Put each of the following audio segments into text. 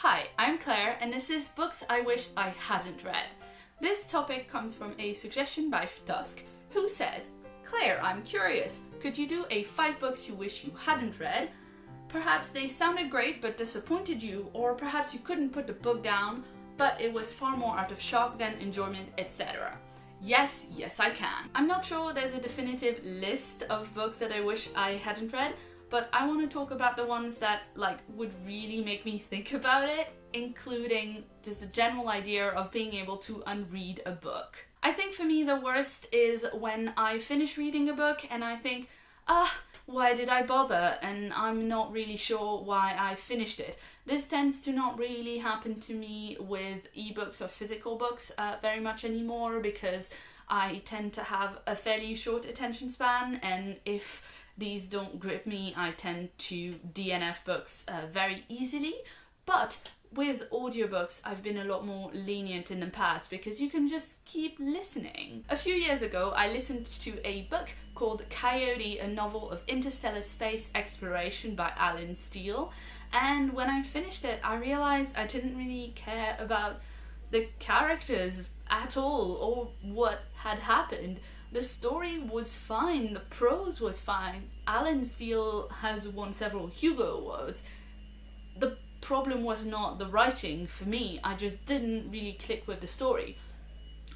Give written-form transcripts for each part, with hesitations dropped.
Hi, I'm Claire and this is Books I Wish I Hadn't Read. This topic comes from a suggestion by FtuskK, who says, Claire, I'm curious, could you do a 5 books you wish you hadn't read? Perhaps they sounded great but disappointed you, or perhaps you couldn't put the book down, but it was far more out of shock than enjoyment, etc. Yes, I can. I'm not sure there's a definitive list of books that I wish I hadn't read, but I want to talk about the ones that would really make me think about it, including just a general idea of being able to unread a book. I think for me the worst is when I finish reading a book and I think, why did I bother? And I'm not really sure why I finished it. This tends to not really happen to me with ebooks or physical books very much anymore, because I tend to have a fairly short attention span, and if these don't grip me, I tend to DNF books very easily. But with audiobooks, I've been a lot more lenient in the past because you can just keep listening. A few years ago, I listened to a book called Coyote, a novel of interstellar space exploration by Alan Steele. And when I finished it, I realized I didn't really care about the characters at all or what had happened. The story was fine, the prose was fine. Alan Steele has won several Hugo Awards. The problem was not the writing for me, I just didn't really click with the story.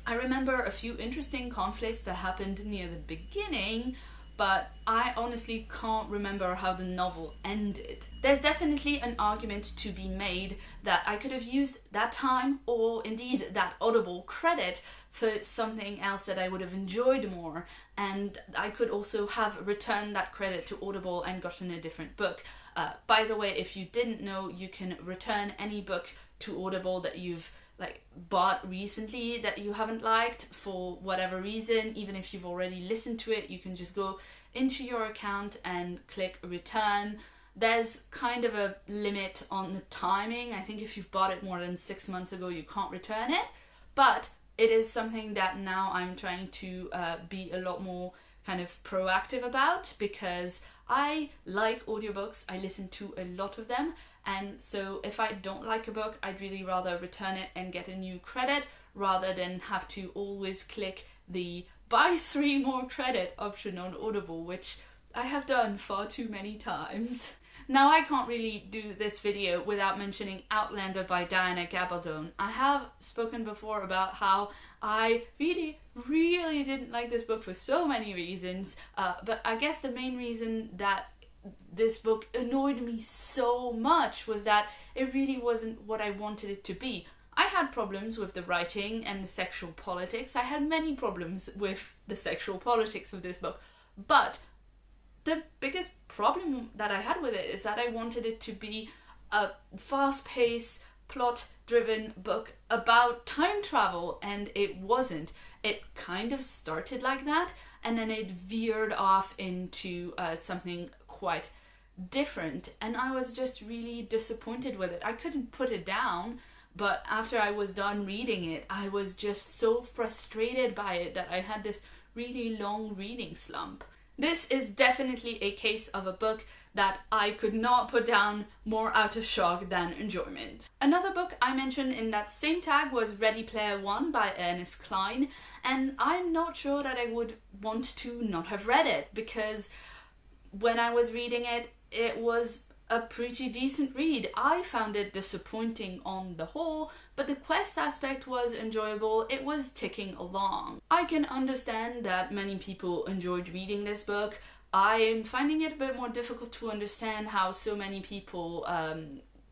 I remember a few interesting conflicts that happened near the beginning, but I honestly can't remember how the novel ended. There's definitely an argument to be made that I could have used that time, or indeed that Audible credit, for something else that I would have enjoyed more, and I could also have returned that credit to Audible and gotten a different book. By the way, if you didn't know, you can return any book to Audible that you've bought recently that you haven't liked for whatever reason. Even if you've already listened to it, you can just go into your account and click return. There's kind of a limit on the timing. I think if you've bought it more than 6 months ago, you can't return it, but it is something that now I'm trying to be a lot more kind of proactive about, because I like audiobooks. I listen to a lot of them, and so if I don't like a book, I'd really rather return it and get a new credit rather than have to always click the buy 3 more credit option on Audible, which I have done far too many times. Now, I can't really do this video without mentioning Outlander by Diana Gabaldon. I have spoken before about how I really didn't like this book for so many reasons, but I guess the main reason that this book annoyed me so much was that it really wasn't what I wanted it to be. I had problems with the writing and the sexual politics. I had many problems with the sexual politics of this book, but the biggest problem that I had with it is that I wanted it to be a fast-paced, plot-driven book about time travel, and it wasn't. It kind of started like that, and then it veered off into something quite different, and I was just really disappointed with it. I couldn't put it down, but after I was done reading it, I was just so frustrated by it that I had this really long reading slump. This is definitely a case of a book that I could not put down more out of shock than enjoyment. Another book I mentioned in that same tag was Ready Player One by Ernest Cline, and I'm not sure that I would want to not have read it, because when I was reading it, it was a pretty decent read. I found it disappointing on the whole, but the quest aspect was enjoyable. It was ticking along. I can understand that many people enjoyed reading this book. I am finding it a bit more difficult to understand how so many people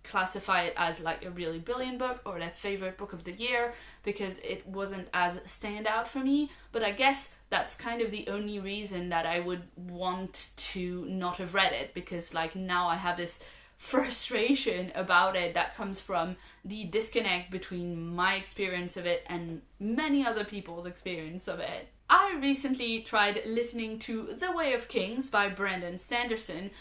classify it as a really brilliant book or their favorite book of the year, because it wasn't as standout for me. But I guess that's kind of the only reason that I would want to not have read it, because now I have this frustration about it that comes from the disconnect between my experience of it and many other people's experience of it. I I recently tried listening to The Way of Kings by Brandon Sanderson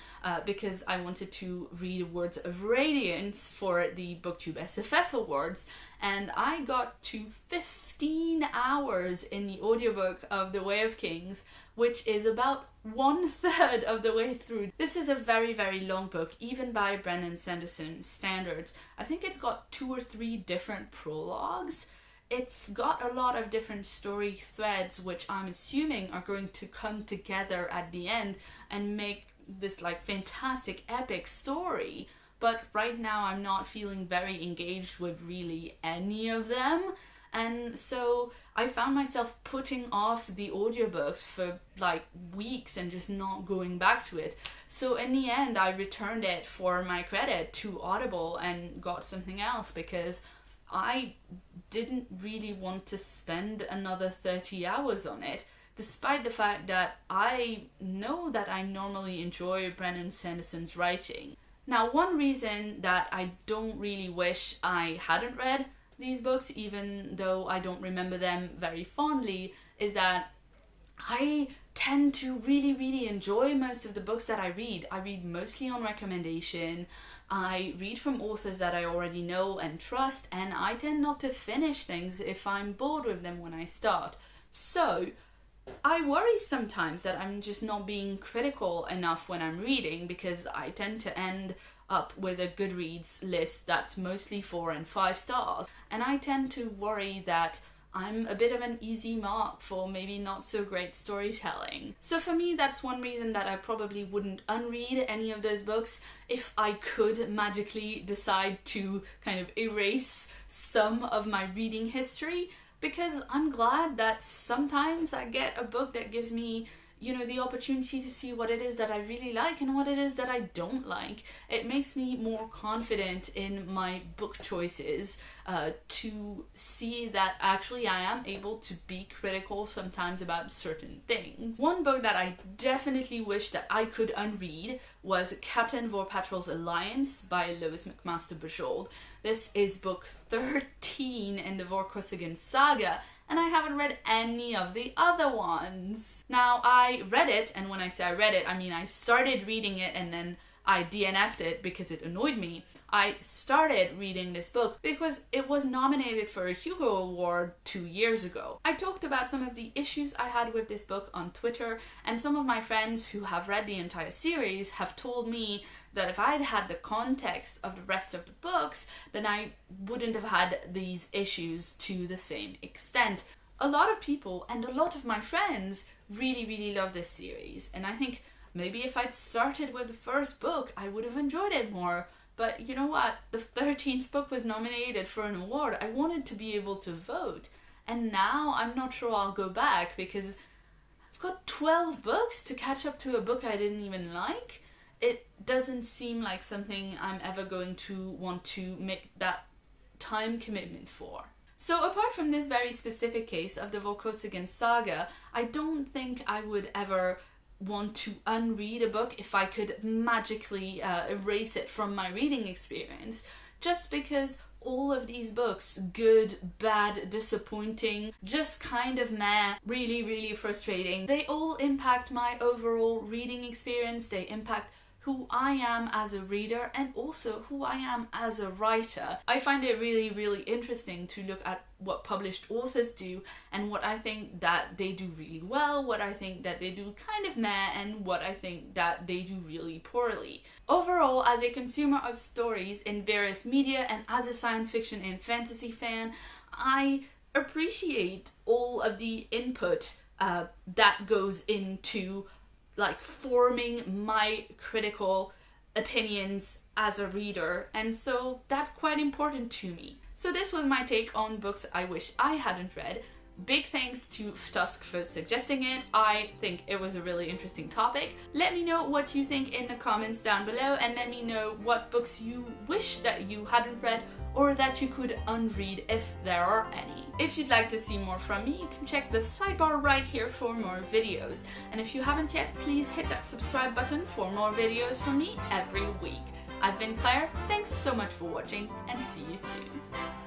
because I wanted to read Words of Radiance for the Booktube SFF Awards, and I got to 15 hours in the audiobook of The Way of Kings, which is about 1/3 of the way through. This is a very, very long book, even by Brandon Sanderson standards. I think it's got 2 or 3 different prologues. It's got a lot of different story threads, which I'm assuming are going to come together at the end and make this like fantastic epic story. But right now I'm not feeling very engaged with really any of them. And so I found myself putting off the audiobooks for like weeks and just not going back to it. So in the end, I returned it for my credit to Audible and got something else because I didn't really want to spend another 30 hours on it, despite the fact that I know that I normally enjoy Brandon Sanderson's writing. Now, one reason that I don't really wish I hadn't read these books, even though I don't remember them very fondly, is that I tend to really enjoy most of the books that I read. I read mostly on recommendation. I read from authors that I already know and trust, and I tend not to finish things if I'm bored with them when I start. So I worry sometimes that I'm just not being critical enough when I'm reading, because I tend to end up with a Goodreads list that's mostly 4 and 5 stars, and I tend to worry that I'm a bit of an easy mark for maybe not so great storytelling. So for me, that's one reason that I probably wouldn't unread any of those books if I could magically decide to kind of erase some of my reading history, because I'm glad that sometimes I get a book that gives me, you know, the opportunity to see what it is that I really like and what it is that I don't like. It makes me more confident in my book choices, to see that actually I am able to be critical sometimes about certain things. One book that I definitely wish that I could unread was Captain Vorpatrol's Alliance by Lois McMaster-Bujold. This is book 13 in the Vorkosigan saga, and I haven't read any of the other ones. Now, I read it, and when I say I read it, I mean I started reading it and then I DNF'd it because it annoyed me. I started reading this book because it was nominated for a Hugo Award 2 years ago. I talked about some of the issues I had with this book on Twitter, and some of my friends who have read the entire series have told me that if I'd had the context of the rest of the books, then I wouldn't have had these issues to the same extent. A lot of people and a lot of my friends really love this series, and I think maybe if I'd started with the first book, I would have enjoyed it more. But you know what? The 13th book was nominated for an award. I wanted to be able to vote. And now I'm not sure I'll go back because I've got 12 books to catch up to a book I didn't even like. It doesn't seem like something I'm ever going to want to make that time commitment for. So apart from this very specific case of the Vorkosigan saga, I don't think I would ever want to unread a book if I could magically erase it from my reading experience, just because all of these books, good, bad, disappointing, just kind of meh, really frustrating, they all impact my overall reading experience. They impact who I am as a reader and also who I am as a writer. I find it really interesting to look at what published authors do and what I think that they do really well, what I think that they do kind of meh, and what I think that they do really poorly. Overall, as a consumer of stories in various media and as a science fiction and fantasy fan, I appreciate all of the input that goes into like forming my critical opinions as a reader, and so that's quite important to me. So this was my take on books I wish I hadn't read. Big thanks to FtuskK for suggesting it. I think it was a really interesting topic. Let me know what you think in the comments down below, and let me know what books you wish that you hadn't read or that you could unread if there are any. If you'd like to see more from me, you can check the sidebar right here for more videos. And if you haven't yet, please hit that subscribe button for more videos from me every week. I've been Claire, thanks so much for watching, and see you soon.